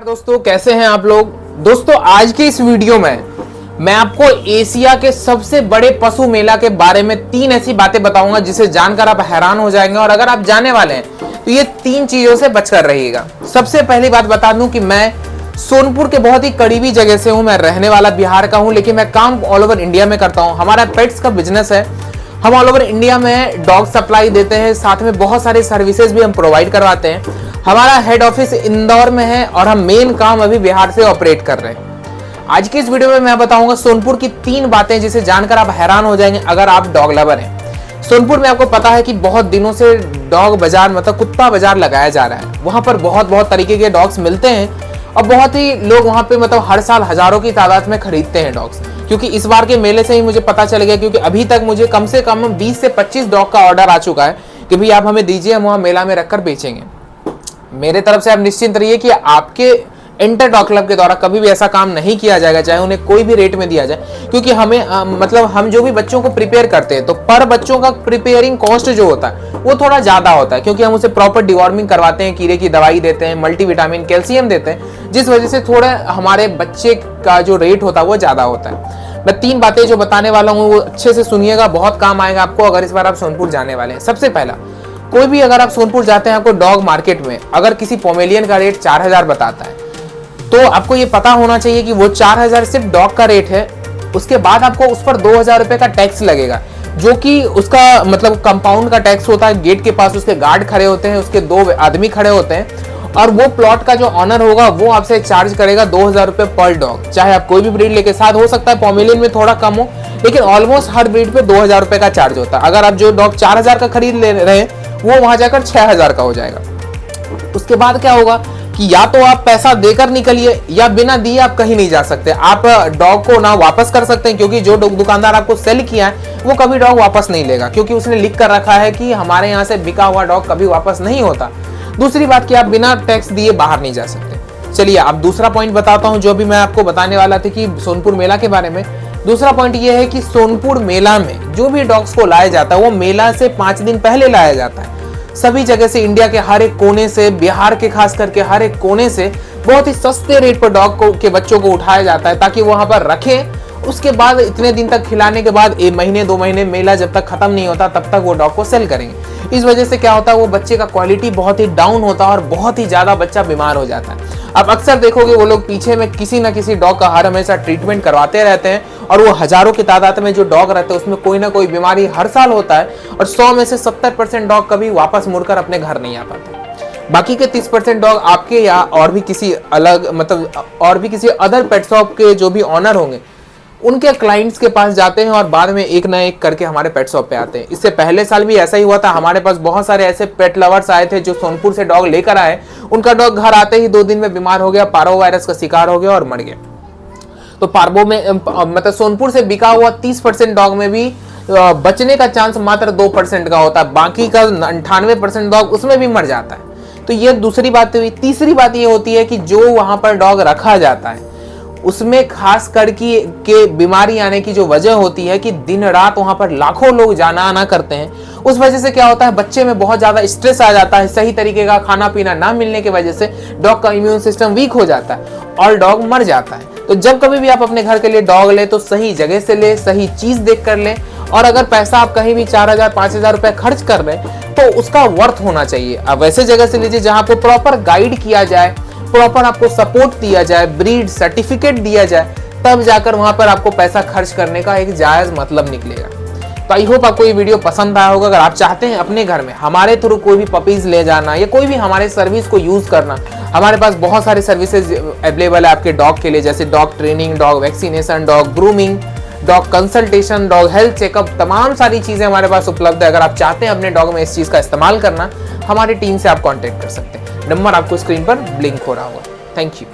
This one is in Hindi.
नमस्कार दोस्तों, कैसे हैं आप लोग। दोस्तों आज के इस वीडियो में मैं आपको एशिया के सबसे बड़े पशु मेला के बारे में 3 ऐसी बातें बताऊंगा जिसे जानकर आप हैरान हो जाएंगे। और अगर आप जाने वाले हैं तो ये 3 चीजों से बचकर रहिएगा। सबसे पहली बात बता दूं कि मैं सोनपुर के बहुत ही करीबी जगह से हूं। मैं रहने वाला बिहार का हूं, लेकिन मैं काम ऑल ओवर इंडिया में करता हूं। हमारा पेट्स का बिजनेस है। हम ऑल ओवर इंडिया में डॉग सप्लाई देते हैं, साथ में बहुत सारे सर्विसेज भी हम प्रोवाइड करवाते हैं। हमारा हेड ऑफिस इंदौर में है और हम मेन काम अभी बिहार से ऑपरेट कर रहे हैं। आज की इस वीडियो में मैं बताऊंगा सोनपुर की 3 बातें जिसे जानकर आप हैरान हो जाएंगे अगर आप डॉग लवर हैं। सोनपुर में आपको पता है कि बहुत दिनों से डॉग बाजार मतलब कुत्ता बाजार लगाया जा रहा है। वहां पर बहुत तरीके के डॉग्स मिलते हैं और बहुत ही लोग वहां पे मतलब हर साल हजारों की तादाद में खरीदते हैं डॉग्स। क्योंकि इस बार के मेले से ही मुझे पता चल गया, क्योंकि अभी तक मुझे कम से कम 20 से 25 डॉग का ऑर्डर आ चुका है कि भाई आप हमें दीजिए, हम वहां मेला में रखकर बेचेंगे। मेरे तरफ से आप निश्चिंत रहिए कि आपके इंटर डॉग क्लब के द्वारा कभी भी ऐसा काम नहीं किया जाएगा, चाहे उन्हें कोई भी रेट में दिया जाए। क्योंकि हमें मतलब हम जो भी बच्चों को प्रिपेयर करते हैं तो पर बच्चों का प्रिपेयरिंग कॉस्ट जो होता है वो थोड़ा ज्यादा होता है, क्योंकि हम उसे प्रॉपर डिवॉर्मिंग करवाते हैं, कीड़े की दवाई देते हैं, मल्टीविटामिन कैल्शियम देते हैं, जिस वजह से थोड़ा हमारे बच्चे का जो रेट होता है वो ज्यादा होता है। मैं 3 बातें जो बताने वाला हूँ वो अच्छे से सुनिएगा, बहुत काम आएगा आपको अगर इस बार आप सोनपुर जाने वाले हैं। सबसे पहला, कोई भी अगर आप सोनपुर जाते हैं आपको डॉग मार्केट में अगर किसी पोमेलियन का रेट 4000 बताता है तो आपको ये पता होना चाहिए कि वो 4000 सिर्फ डॉग का रेट है। उसके बाद आपको उस पर 2000 रुपए का टैक्स लगेगा, जो कि उसका मतलब कंपाउंड का टैक्स होता है। गेट के पास उसके गार्ड खड़े होते हैं, उसके 2 आदमी खड़े होते हैं और वो प्लॉट का जो ऑनर होगा वो आपसे चार्ज करेगा 2000 रुपए पर डॉग। चाहे आप कोई भी ब्रीड लेके, साथ हो सकता है पोमेलियन में थोड़ा कम हो, लेकिन ऑलमोस्ट हर ब्रीड पे 2000 रुपए का चार्ज होता है। अगर आप जो डॉग 4000 का खरीद ले रहे हैं वो वहां जाकर 6000 का हो जाएगा। उसके बाद क्या होगा कि या तो आप पैसा देकर निकलिए या बिना दिए आप कहीं नहीं जा सकते। आप डॉग को ना वापस कर सकते हैं, क्योंकि जो दुकानदार आपको सेल किया है वो कभी डॉग वापस नहीं लेगा, क्योंकि उसने लिख कर रखा है कि हमारे यहाँ से बिका हुआ डॉग कभी वापस नहीं होता। दूसरी बात कि आप बिना टैक्स दिए बाहर नहीं जा सकते। चलिए अब दूसरा पॉइंट बताता हूँ जो भी मैं आपको बताने वाला था कि सोनपुर मेला के बारे में। दूसरा पॉइंट ये है कि सोनपुर मेला में जो भी डॉग्स को लाया जाता है वो मेला से 5 दिन पहले लाया जाता है। सभी जगह से, इंडिया के हर एक कोने से, बिहार के खास करके हर एक कोने से बहुत ही सस्ते रेट पर डॉग के बच्चों को उठाया जाता है ताकि वहां पर रखें। उसके बाद इतने दिन तक खिलाने के बाद 1 महीने 2 महीने मेला जब तक खत्म नहीं होता तब तक वो डॉग को सेल करेंगे। इस वजह से क्या होता है, वो बच्चे का क्वालिटी बहुत ही डाउन होता है और बहुत ही ज्यादा बच्चा बीमार हो जाता है। आप अक्सर देखोगे वो लोग पीछे में किसी ना किसी डॉग का हर हमेशा ट्रीटमेंट करवाते रहते हैं और वो हजारों की तादाद में जो डॉग रहते हैं उसमें कोई ना कोई बीमारी हर साल होता है और 100 में से 70% डॉग कभी वापस मुड़कर अपने घर नहीं आ पाते। बाकी के 30% डॉग आपके या और भी किसी अलग मतलब और भी किसी अदर पेट शॉप के जो भी ऑनर होंगे उनके क्लाइंट्स के पास जाते हैं और बाद में एक ना एक करके हमारे पेट शॉप पे आते हैं। इससे पहले साल भी ऐसा ही हुआ था। हमारे पास बहुत सारे ऐसे पेट लवर्स आए थे जो सोनपुर से डॉग लेकर आए। उनका डॉग घर आते ही 2 दिन में बीमार हो गया, पार्वो वायरस का शिकार हो गया और मर गया। तो पार्वो में मतलब सोनपुर से बिका हुआ 30% डॉग में भी बचने का चांस मात्र 2% का होता है। बाकी का 98% डॉग उसमें भी मर जाता है। तो ये दूसरी बात हुई। तीसरी बात ये होती है कि जो वहां पर डॉग रखा जाता है उसमें खास करके के बीमारी आने की जो वजह होती है कि दिन रात वहां पर लाखों लोग जाना आना करते हैं। उस वजह से क्या होता है, बच्चे में बहुत ज्यादा स्ट्रेस आ जाता है। सही तरीके का खाना पीना ना मिलने की वजह से डॉग का इम्यून सिस्टम वीक हो जाता है और डॉग मर जाता है। तो जब कभी भी आप अपने घर के लिए डॉग ले तो सही जगह से ले, सही चीज देख कर ले। और अगर पैसा आप कहीं भी 4000 5000 रुपए खर्च कर रहे हैं तो उसका वर्थ होना चाहिए। अब वैसे जगह से लीजिए जहां पर प्रॉपर गाइड किया जाए, प्रॉपर आपको सपोर्ट दिया जाए, ब्रीड सर्टिफिकेट दिया जाए, तब जाकर वहां पर आपको पैसा खर्च करने का एक जायज मतलब निकलेगा। तो आई होप आपको ये वीडियो पसंद आया होगा। अगर आप चाहते हैं अपने घर में हमारे थ्रू कोई भी पपीज ले जाना या कोई भी हमारे सर्विस को यूज करना, हमारे पास बहुत सारे सर्विसेज अवेलेबल है आपके डॉग के लिए, जैसे dog training, dog vaccination, dog grooming, dog consultation, dog health checkup, तमाम सारी चीजें हमारे पास उपलब्ध है। अगर आप चाहते हैं अपने डॉग में इस चीज का इस्तेमाल करना, हमारी टीम से आप कांटेक्ट कर सकते हैं। नंबर आपको स्क्रीन पर ब्लिंक हो रहा होगा। Thank you.